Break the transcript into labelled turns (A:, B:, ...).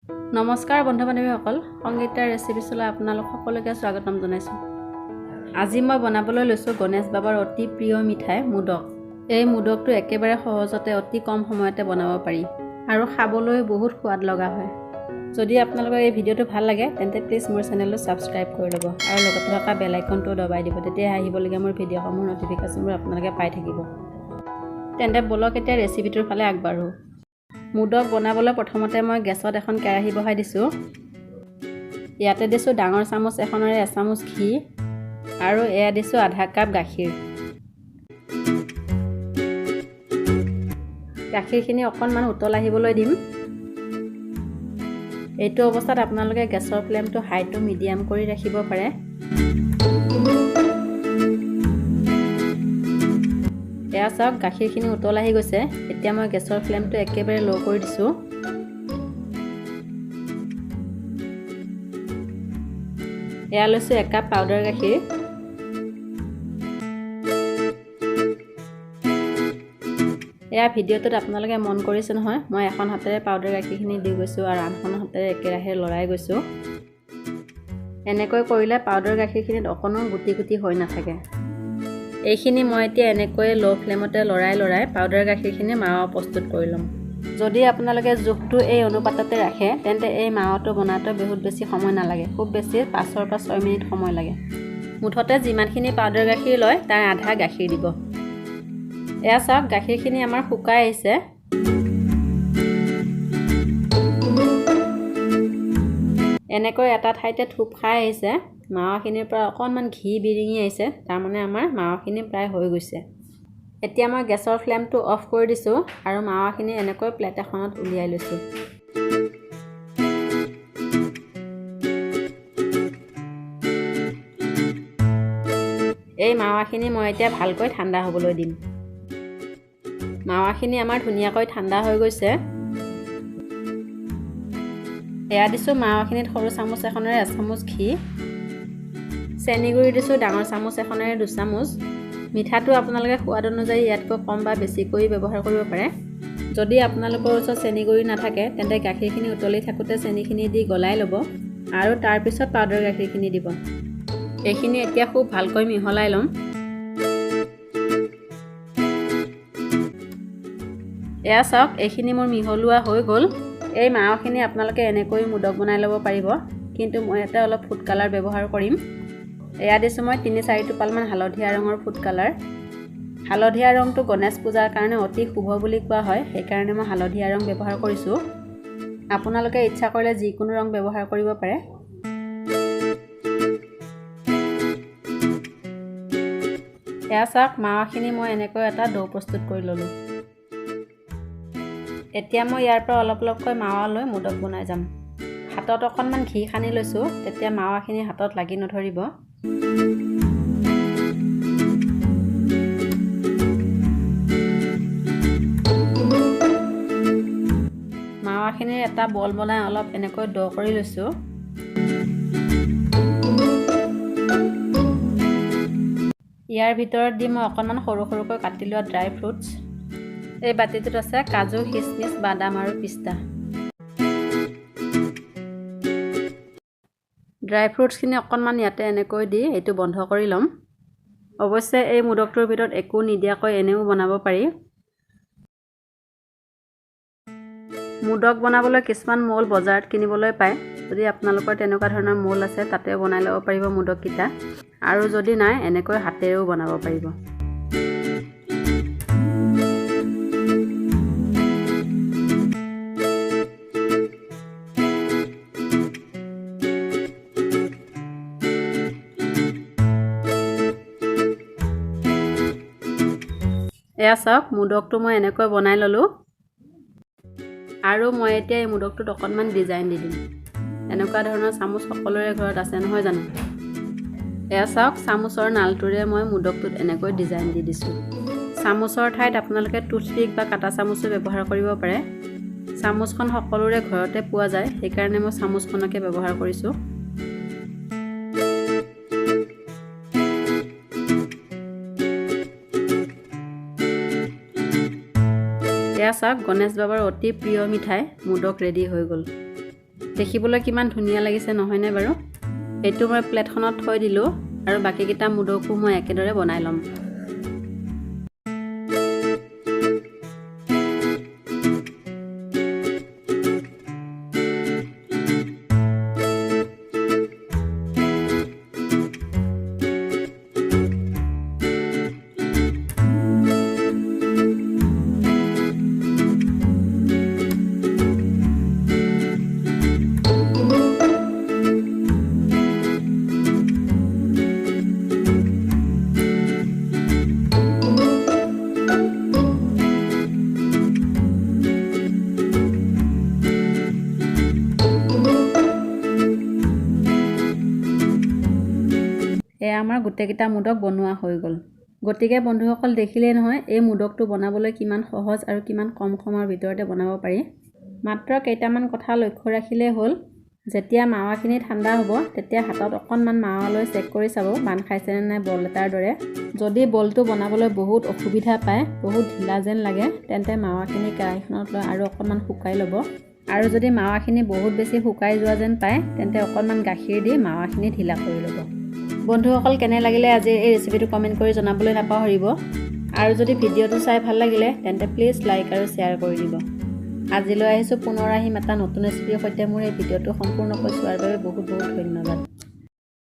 A: নমস্কাৰ বন্ধু-বান্ধৱীসকল, সংগীতাৰ ৰেচিপিছলৈ আপোনালোক সকলোকে স্বাগতম জনাইছোঁ। আজি মই বনাবলৈ লৈছোঁ গণেশ বাবাৰ অতি প্ৰিয় মিঠাই মোদক। এই মোদকটো একেবাৰে সহজতে অতি কম সময়তে বনাব পাৰি আৰু খাবলৈ বহুত সোৱাদ লগা হয়। যদি আপোনালোকৰ এই ভিডিঅ'টো ভাল লাগে তেন্তে প্লিজ মোৰ চেনেলটো ছাবস্ক্ৰাইব কৰি ল'ব আৰু লগতে থকা বেল আইকনটো দবাই দিব। তেতিয়া আহিবলগীয়া মোৰ ভিডিঅ'সমূহৰ ন'টিফিকেশ্যনবোৰ আপোনালোকে পাই থাকিব। তেন্তে বলক এতিয়া ৰেচিপিটোৰ ফালে আগবাঢ়ো। মোদক বনাবলৈ প্ৰথমতে মই গেছত এখন কেৰাহী বহাই দিছোঁ। ইয়াতে দিছোঁ ডাঙৰ চামুচ এখনেৰে 1 চামুচ ঘি আৰু এয়া দিছোঁ আধা কাপ গাখীৰ। গাখীৰখিনি অকণমান উতল আহিবলৈ দিম। এইটো অৱস্থাত আপোনালোকে গেছৰ ফ্লেমটো হাই টু মিডিয়াম কৰি ৰাখিব পাৰে। এয়া চাওক গাখীৰখিনি উতল আহি গৈছে। এতিয়া মই গেছৰ ফ্লেমটো একেবাৰে ল' কৰি দিছোঁ। এয়া লৈছোঁ 1 কাপ পাউডাৰ গাখীৰ। এয়া ভিডিঅ'টোত আপোনালোকে মন কৰিছে নহয়, মই এখন হাতেৰে পাউডাৰ গাখীৰখিনি দি গৈছোঁ আৰু আনখন হাতেৰে একেৰাহে লৰাই গৈছোঁ। এনেকৈ কৰিলে পাউডাৰ গাখীৰখিনিত অকণো গুটি গুটি হৈ নাথাকে। এইখিনি মই এতিয়া এনেকৈ ল' ফ্লেমতে লৰাই পাউডাৰ গাখীৰখিনি মাৱা প্ৰস্তুত কৰি ল'ম। যদি আপোনালোকে জোখটো এই অনুপাততে ৰাখে তেন্তে এই মাৱাটো বনাওঁতে বহুত বেছি সময় নালাগে, খুব বেছি 5 পৰা 6 মিনিট সময় লাগে। মুঠতে যিমানখিনি পাউডাৰ গাখীৰ লয় তাৰ আধা গাখীৰ দিব। এয়া চাওক গাখীৰখিনি আমাৰ শুকাই আহিছে। এনেকৈ এটা ঠাইতে থোপ খাই আহিছে। মাৱাখিনিৰ পৰা অকণমান ঘি বিৰিঙি আহিছে, তাৰমানে আমাৰ মাৱাখিনি প্ৰায় হৈ গৈছে। এতিয়া মই গেছৰ ফ্লেমটো অফ কৰি দিছোঁ আৰু মাৱাখিনি এনেকৈ প্লেট এখনত উলিয়াই লৈছোঁ। এই মাৱাখিনি মই এতিয়া ভালকৈ ঠাণ্ডা হ'বলৈ দিম। মাৱাখিনি আমাৰ ধুনীয়াকৈ ঠাণ্ডা হৈ গৈছে। এয়া দিছোঁ মাৱাখিনিত সৰু চামুচ এখনেৰে 1 চামুচ ঘি। চেনি গুড়ি দিছোঁ ডাঙৰ চামুচ এখনেৰে 2 চামুচ। মিঠাটো আপোনালোকে সোৱাদ অনুযায়ী ইয়াতকৈ কম বা বেছি কৰি ব্যৱহাৰ কৰিব পাৰে। যদি আপোনালোকৰ ওচৰত চেনি গুড়ি নাথাকে তেন্তে গাখীৰখিনি উতলি থাকোঁতে চেনিখিনি দি গলাই ল'ব আৰু তাৰপিছত পাউডাৰ গাখীৰখিনি দিব। এইখিনি এতিয়া খুব ভালকৈ মিহলাই ল'ম। এয়া চাওক এইখিনি মোৰ মিহলোৱা হৈ গ'ল। এই মাৱাখিনি আপোনালোকে এনেকৈ মোদক বনাই ল'ব পাৰিব, কিন্তু মই ইয়াতে অলপ ফুড কালাৰ ব্যৱহাৰ কৰিম। এয়া দিছোঁ মই 3-4 টোপালমান হালধীয়া ৰঙৰ ফুড কালাৰ। হালধীয়া ৰংটো গণেশ পূজাৰ কাৰণে অতি শুভ বুলি কোৱা হয়, সেইকাৰণে মই হালধীয়া ৰং ব্যৱহাৰ কৰিছোঁ। আপোনালোকে ইচ্ছা কৰিলে যিকোনো ৰং ব্যৱহাৰ কৰিব পাৰে। এয়া চাওক মাৱাখিনি মই এনেকৈ এটা ডো প্ৰস্তুত কৰি ল'লোঁ। এতিয়া মই ইয়াৰ পৰা অলপ অলপকৈ মাৱা লৈ মোদক বনাই যাম। হাতত অকণমান ঘি সানি লৈছোঁ, তেতিয়া মাৱাখিনি হাতত লাগি নধৰিব। মাৱাখিনিৰ এটা বল বনাই অলপ এনেকৈ ড কৰি লৈছোঁ। ইয়াৰ ভিতৰত দি মই অকণমান সৰু সৰুকৈ কাটি লোৱা ড্ৰাই ফ্ৰুটছ। এই বাতিটোত আছে কাজু, খিচমিচ, বাদাম আৰু পিস্তা। ড্ৰাই ফ্ৰুটছখিনি অকণমান ইয়াতে এনেকৈ দি এইটো বন্ধ কৰি ল'ম। অৱশ্যে এই মোদকটোৰ ভিতৰত একো নিদিয়াকৈ এনেও বনাব পাৰি। মোদক বনাবলৈ কিছুমান মৌল বজাৰত কিনিবলৈ পায়। যদি আপোনালোকৰ তেনেকুৱা ধৰণৰ মৌল আছে তাতেও বনাই ল'ব পাৰিব মোদককেইটা, আৰু যদি নাই এনেকৈ হাতেৰেও বনাব পাৰিব। এয়া চাওক মোদকটো মই এনেকৈ বনাই ল'লোঁ আৰু মই এতিয়া এই মোদকটোত অকণমান ডিজাইন দি দিম। এনেকুৱা ধৰণৰ চামুচ সকলোৰে ঘৰত আছে নহয় জানো? এয়া চাওক চামুচৰ নালটোৰে মই মোদকটোত এনেকৈ ডিজাইন দি দিছোঁ। চামুচৰ ঠাইত আপোনালোকে টুথপিক বা কাটা চামুচো ব্যৱহাৰ কৰিব পাৰে। চামুচখন সকলোৰে ঘৰতে পোৱা যায়, সেইকাৰণে মই চামুচখনকে ব্যৱহাৰ কৰিছোঁ। এয়া চাওক গণেশ বাবাৰ অতি প্ৰিয় মিঠাই মোদক ৰেডি হৈ গ'ল। দেখিবলৈ কিমান ধুনীয়া লাগিছে নহয়নে বাৰু? এইটো মই প্লেটখনত থৈ দিলোঁ আৰু বাকীকেইটা মোদকো মই একেদৰে বনাই ল'ম। এয়া আমাৰ গোটেইকেইটা মোদক বনোৱা হৈ গ'ল। গতিকে বন্ধুসকল দেখিলেই নহয় এই মোদকটো বনাবলৈ কিমান সহজ আৰু কিমান কম সময়ৰ ভিতৰতে বনাব পাৰি। মাত্ৰ কেইটামান কথা লক্ষ্য ৰাখিলেই হ'ল। যেতিয়া মাৱাখিনি ঠাণ্ডা হ'ব তেতিয়া হাতত অকণমান মাৱা লৈ চেক কৰি চাব বান্ধ খাইছেনে নাই বল এটাৰ দৰে। যদি বলটো বনাবলৈ বহুত অসুবিধা পায়, বহুত ঢিলা যেন লাগে, তেন্তে মাৱাখিনি কেৰাহীখনত লৈ আৰু অকণমান শুকাই ল'ব। আৰু যদি মাৱাখিনি বহুত বেছি শুকাই যোৱা যেন পায়, তেন্তে অকণমান গাখীৰ দি মাৱাখিনি ঢিলা কৰি ল'ব। বন্ধুসকল কেনে লাগিলে আজিৰ এই ৰেচিপিটো কমেণ্ট কৰি জনাবলৈ নাপাহৰিব। আৰু যদি ভিডিঅ'টো চাই ভাল লাগিলে তেন্তে প্লিজ লাইক আৰু শ্বেয়াৰ কৰি দিব। আজিলৈ আহিছোঁ, পুনৰ আহিম এটা নতুন ৰেচিপিৰ সৈতে। মোৰ এই ভিডিঅ'টো সম্পূৰ্ণকৈ চোৱাৰ বাবে বহুত বহুত ধন্যবাদ।